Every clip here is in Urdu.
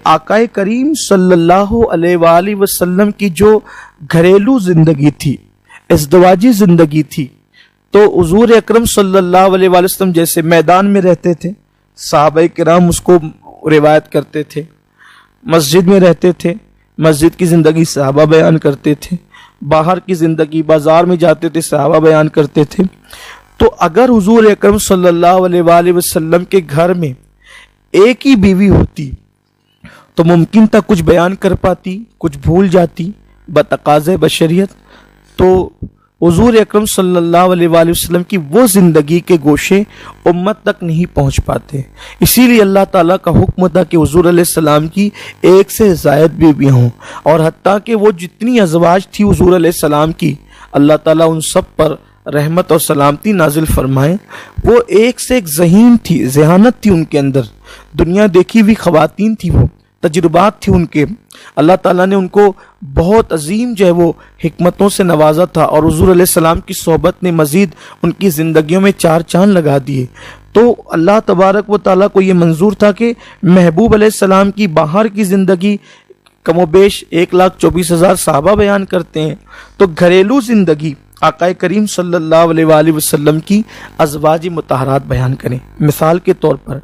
آقائے کریم صلی اللہ علیہ وآلہ وسلم کی جو گھریلو زندگی تھی، ازدواجی زندگی تھی، تو حضور اکرم صلی اللہ علیہ وآلہ وسلم جیسے میدان میں رہتے تھے، صحابہ کرام اس کو روایت کرتے تھے، مسجد میں رہتے تھے، مسجد کی زندگی صحابہ بیان کرتے تھے، باہر کی زندگی بازار میں جاتے تھے، صحابہ بیان کرتے تھے۔ تو اگر حضور اکرم صلی اللہ علیہ وآلہ وسلم کے گھر میں ایک ہی بیوی ہوتی تو ممکن تھا کچھ بیان کر پاتی، کچھ بھول جاتی بتقاضۂ بشریت۔ تو حضور اکرم صلی اللہ علیہ وآلہ وسلم کی وہ زندگی کے گوشے امت تک نہیں پہنچ پاتے، اسی لیے اللہ تعالیٰ کا حکم تھا کہ حضور علیہ السلام کی ایک سے زائد بیویاں ہوں، اور حتیٰ کہ وہ جتنی ازواج تھی حضور علیہ السلام کی، اللہ تعالیٰ ان سب پر رحمت اور سلامتی نازل فرمائے۔ وہ ایک سے ایک ذہین تھی، ذہانت تھی ان کے اندر، دنیا دیکھی ہوئی خواتین تھی، وہ تجربات تھی ان کے، اللہ تعالیٰ نے ان کو بہت عظیم جو ہے وہ حکمتوں سے نوازا تھا، اور حضور علیہ السلام کی صحبت نے مزید ان کی زندگیوں میں چار چاند لگا دیے۔ تو اللہ تبارک و تعالیٰ کو یہ منظور تھا کہ محبوب علیہ السلام کی باہر کی زندگی کم و بیش 1,24,000 صحابہ بیان کرتے ہیں، تو گھریلو زندگی آقائے کریم صلی اللہ علیہ وآلہ وسلم کی ازواج مطہرات بیان کریں۔ مثال کے طور پر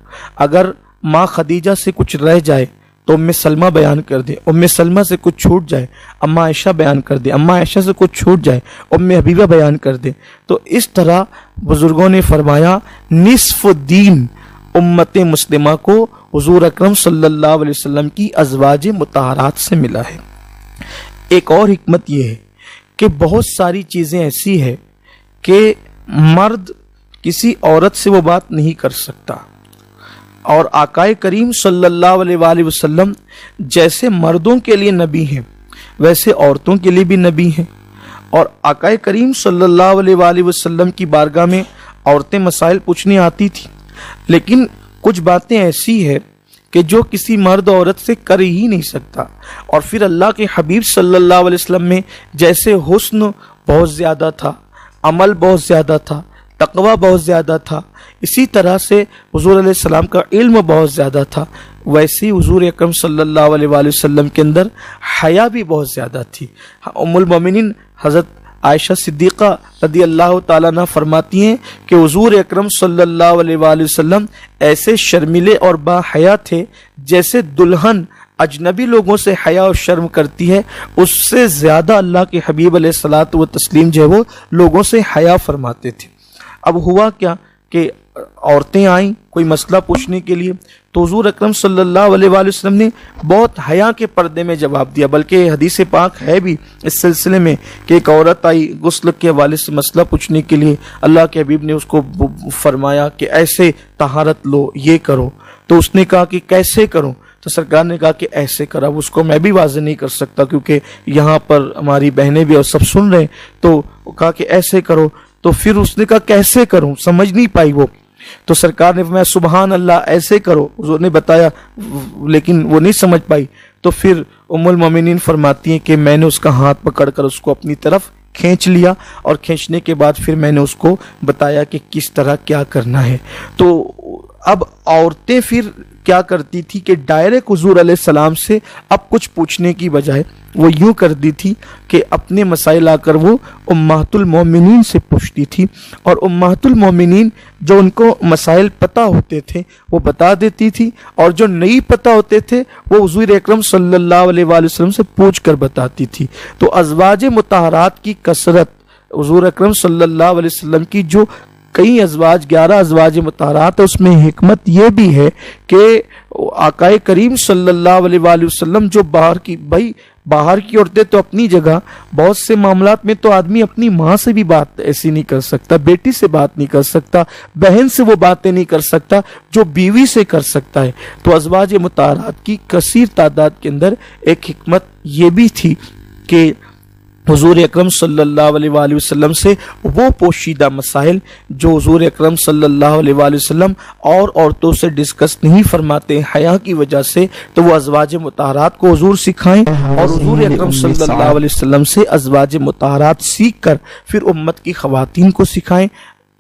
اگر ماں خدیجہ سے کچھ رہ جائے تو ام سلمہ بیان کر دے، ام سلمہ سے کچھ چھوٹ جائے اماں عائشہ بیان کر دے، اماں عائشہ سے کچھ چھوٹ جائے ام حبیبہ بیان کر دے۔ تو اس طرح بزرگوں نے فرمایا نصف دین امت مسلمہ کو حضور اکرم صلی اللہ علیہ وسلم کی ازواج مطہرات سے ملا ہے۔ ایک اور حکمت یہ ہے کہ بہت ساری چیزیں ایسی ہیں کہ مرد کسی عورت سے وہ بات نہیں کر سکتا، اور آقائے کریم صلی اللہ علیہ وآلہ وسلم جیسے مردوں کے لیے نبی ہیں ویسے عورتوں کے لیے بھی نبی ہیں، اور آقائے کریم صلی اللہ علیہ وآلہ وسلم کی بارگاہ میں عورتیں مسائل پوچھنے آتی تھیں، لیکن کچھ باتیں ایسی ہیں کہ جو کسی مرد عورت سے کر ہی نہیں سکتا، اور پھر اللہ کے حبیب صلی اللہ علیہ وسلم میں جیسے حسن بہت زیادہ تھا، عمل بہت زیادہ تھا، تقوی بہت زیادہ تھا، اسی طرح سے حضور علیہ السلام کا علم بہت زیادہ تھا، ویسے ہی حضور اکرم صلی اللہ علیہ وآلہ وسلم کے اندر حیا بھی بہت زیادہ تھی۔ ام المومنین حضرت عائشہ صدیقہ رضی اللہ تعالیٰ عنہ فرماتی ہیں کہ حضور اکرم صلی اللہ علیہ وآلہ وسلم ایسے شرمیلے اور با حیا تھے جیسے دلہن اجنبی لوگوں سے حیا اور شرم کرتی ہے، اس سے زیادہ اللہ کے حبیب علیہ الصلاۃ والتسلیم جو ہے وہ لوگوں سے حیا فرماتے تھے۔ اب ہوا کیا کہ عورتیں آئیں کوئی مسئلہ پوچھنے کے لیے، تو حضور اکرم صلی اللہ علیہ وآلہ وسلم نے بہت حیا کے پردے میں جواب دیا، بلکہ حدیث پاک ہے بھی اس سلسلے میں کہ ایک عورت آئی غسل کے حوالے سے مسئلہ پوچھنے کے لیے، اللہ کے حبیب نے اس کو فرمایا کہ ایسے طہارت لو، یہ کرو، تو اس نے کہا کہ کیسے کروں؟ تو سرکار نے کہا کہ ایسے کرا۔ اس کو میں بھی واضح نہیں کر سکتا کیونکہ یہاں پر ہماری بہنیں بھی اور سب سن رہے ہیں، تو کہا کہ ایسے کرو، تو پھر اس نے کہا کیسے کروں، سمجھ نہیں پائی وہ، تو سرکار نے فرمایا سبحان اللہ ایسے کرو، حضور نے بتایا لیکن وہ نہیں سمجھ پائی، تو پھر ام المومنین فرماتی ہیں کہ میں نے اس کا ہاتھ پکڑ کر اس کو اپنی طرف کھینچ لیا، اور کھینچنے کے بعد پھر میں نے اس کو بتایا کہ کس طرح کیا کرنا ہے۔ تو اب عورتیں پھر کیا کرتی تھی کہ ڈائریکٹ حضور علیہ السلام سے اب کچھ پوچھنے کی بجائے وہ یوں کرتی تھی کہ اپنے مسائل آ کر وہ امہات المومنین سے پوچھتی تھی، اور امہات المومنین جو ان کو مسائل پتہ ہوتے تھے وہ بتا دیتی تھی، اور جو نہیں پتہ ہوتے تھے وہ حضور اکرم صلی اللہ علیہ وآلہ وسلم سے پوچھ کر بتاتی تھی۔ تو ازواج مطہرات کی کثرت، حضور اکرم صلی اللہ علیہ وسلم کی جو کئی ازواج 11 ازواج مطہرات، اس میں حکمت یہ بھی ہے کہ آقائے کریم صلی اللہ علیہ وآلہ وسلم جو باہر کی عورتیں تو اپنی جگہ، بہت سے معاملات میں تو آدمی اپنی ماں سے بھی بات ایسی نہیں کر سکتا، بیٹی سے بات نہیں کر سکتا، بہن سے وہ باتیں نہیں کر سکتا جو بیوی سے کر سکتا ہے۔ تو ازواج مطہرات کی کثیر تعداد کے اندر ایک حکمت یہ بھی تھی کہ حضور اکرم صلی اللہ علیہ وآلہ وسلم سے وہ پوشیدہ مسائل جو حضور اکرم صلی اللہ علیہ وآلہ وسلم اور عورتوں سے ڈسکس نہیں فرماتے حیا کی وجہ سے، تو وہ ازواج مطہرات کو حضور سکھائیں، اور حضور اکرم صلی اللہ علیہ وسلم سے ازواج مطہرات سیکھ کر پھر امت کی خواتین کو سکھائیں۔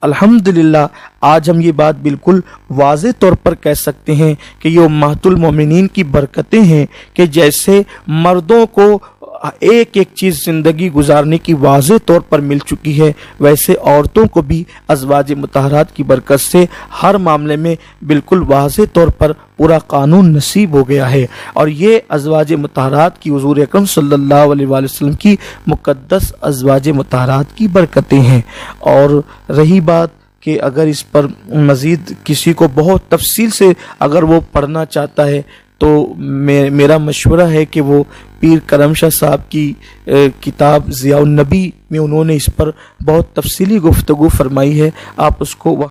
الحمدللہ آج ہم یہ بات بالکل واضح طور پر کہہ سکتے ہیں کہ یہ امہات المومنین کی برکتیں ہیں کہ جیسے مردوں کو ایک ایک چیز زندگی گزارنے کی واضح طور پر مل چکی ہے، ویسے عورتوں کو بھی ازواج مطہرات کی برکت سے ہر معاملے میں بالکل واضح طور پر پورا قانون نصیب ہو گیا ہے۔ اور یہ ازواج مطہرات کی حضور اکرم صلی اللہ علیہ وآلہ وسلم کی مقدس ازواج مطہرات کی برکتیں ہیں۔ اور رہی بات کہ اگر اس پر مزید کسی کو بہت تفصیل سے اگر وہ پڑھنا چاہتا ہے تو میرا مشورہ ہے کہ وہ پیر کرم شاہ صاحب کی کتاب ضیاء النبی میں انہوں نے اس پر بہت تفصیلی گفتگو فرمائی ہے، آپ اس کو